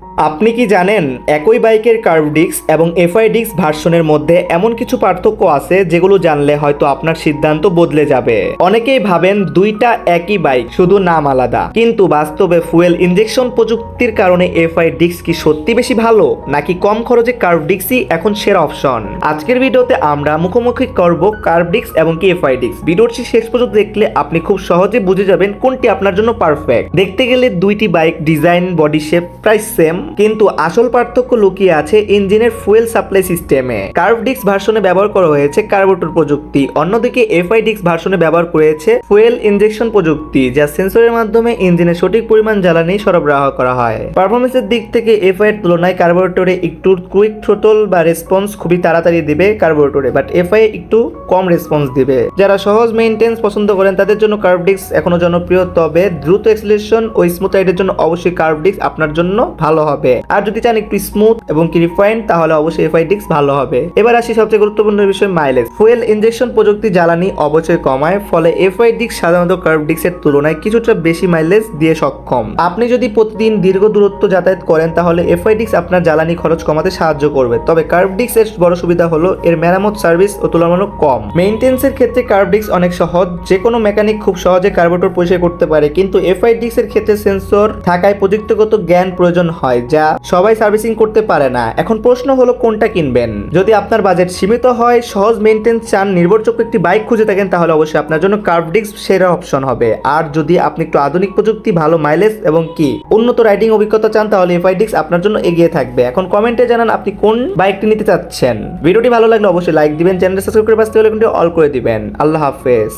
আপনি কি জানেন একই বাইকের কার্ভ ডিস্ক এবং এফআই ডিস্ক ভার্সনের মধ্যে এমন কিছু পার্থক্য আছে যেগুলো জানলে হয়তো আপনার সিদ্ধান্ত বদলে যাবে। অনেকেই ভাবেন দুইটা একই বাইক, শুধু নাম আলাদা, কিন্তু বাস্তবে ফুয়েল ইনজেকশন প্রযুক্তির কারণে এফআই ডিস্ক কি সত্যি বেশি ভালো নাকি কম খরচে কার্ভ ডিস্কই এখন সেরা অপশন। আজকের ভিডিওতে আমরা মুখোমুখি করব কার্ভ ডিস্ক এবং কি এফআই ডিস্ক। ভিডিওটি শেষ পর্যন্ত দেখলে আপনি খুব সহজে বুঝে যাবেন কোনটি আপনার জন্য পারফেক্ট। দেখতে গেলে দুইটি বাইক ডিজাইন, বডি শেপ প্রায় সেম, কিন্তু আসল পার্থক্য লুকিয়ে আছে ইঞ্জিনের ফুয়েল সাপ্লাই সিস্টেমে। কার্ভ ডিস্ক ভার্সনে ব্যবহার করা হয়েছে কার্বোরেটর প্রযুক্তি, অন্যদিকে এফআই ডিস্ক ভার্সনে ব্যবহার করেছে ফুয়েল ইনজেকশন প্রযুক্তি, যা সেন্সরের মাধ্যমে ইঞ্জিনের সঠিক পরিমাণ জ্বালানি সরবরাহ করা হয়। পারফরমেন্সের দিক থেকে এফআই এর তুলনায় কার্বোরেটরে একটু কুইক থ্রোটল বা রেসপন্স খুবই তাড়াতাড়ি দিবে কার্বোরেটরে, বাট এফআই একটু কম রেসপন্স দিবে। যারা সহজ মেইনটেন্স পছন্দ করেন তাদের জন্য কার্ভ ডিস্ক এখনো জনপ্রিয়, তবে দ্রুত এক্সিলারেশন ও স্মুথ রাইডের জন্য অবশ্যই কার্ভ ডিস্ক আপনার জন্য ভালো হবে। আর যদি চান একটু স্মুথ এবং কি রিফাইন্ড, তাহলে অবশ্যই এফআই ডিস্ক ভালো হবে। এবার আসি সবচেয়ে গুরুত্বপূর্ণ বিষয়, মাইলেজ। ফুয়েল ইনজেকশন প্রযুক্তি জ্বালানি অবশ্যই কমায়, ফলে এফআই ডিস্ক সাধারণত কার্ভ ডিস্কের তুলনায় কিছুটা বেশি মাইলেজ দিয়ে সক্ষম। আপনি যদি প্রতিদিন দীর্ঘ দূরত্ব যাতায়াত করেন তাহলে এফআই ডিস্ক আপনার জ্বালানি খরচ কমাতে সাহায্য করবে, তবে কার্ভ ডিস্ক এর বড় সুবিধা হলো এর মেরামত সার্ভিস ও তুলনামূলক কম। মেইনটেন্সের ক্ষেত্রে কার্ভ ডিস্ক অনেক সহজ, যে কোনো মেকানিক খুব সহজে কার্বোরেটর পরিষ্কার করতে পারে, কিন্তু এফআই ডিস্ক এর ক্ষেত্রে সেন্সর থাকায় প্রযুক্তিগত জ্ঞান প্রয়োজন হয়, যা সবাই সার্ভিসিং করতে পারে না। এখন প্রশ্ন হলো কোনটা কিনবেন। যদি আপনার বাজেট সীমিত হয়, সহজ মেইনটেন্স চান, নির্ভরযোগ্য একটি বাইক খুঁজে থাকেন, তাহলে অবশ্যই আপনার জন্য কার্ভ ডিস্ক সেরা অপশন হবে। আর যদি আপনি একটু আধুনিক প্রযুক্তি, ভালো মাইলেজ এবং কি উন্নত রাইডিং অভিজ্ঞতা চান, তাহলে এফআই ডিস্ক আপনার জন্য এগিয়ে থাকবে। এখন কমেন্টে জানান আপনি কোন বাইকটি নিতে চাচ্ছেন। ভিডিওটি ভালো লাগলে অবশ্যই লাইক দিবেন, চ্যানেলটি সাবস্ক্রাইব করে পাশে বেল আইকনটি অল করে দিবেন। আল্লাহ হাফেজ।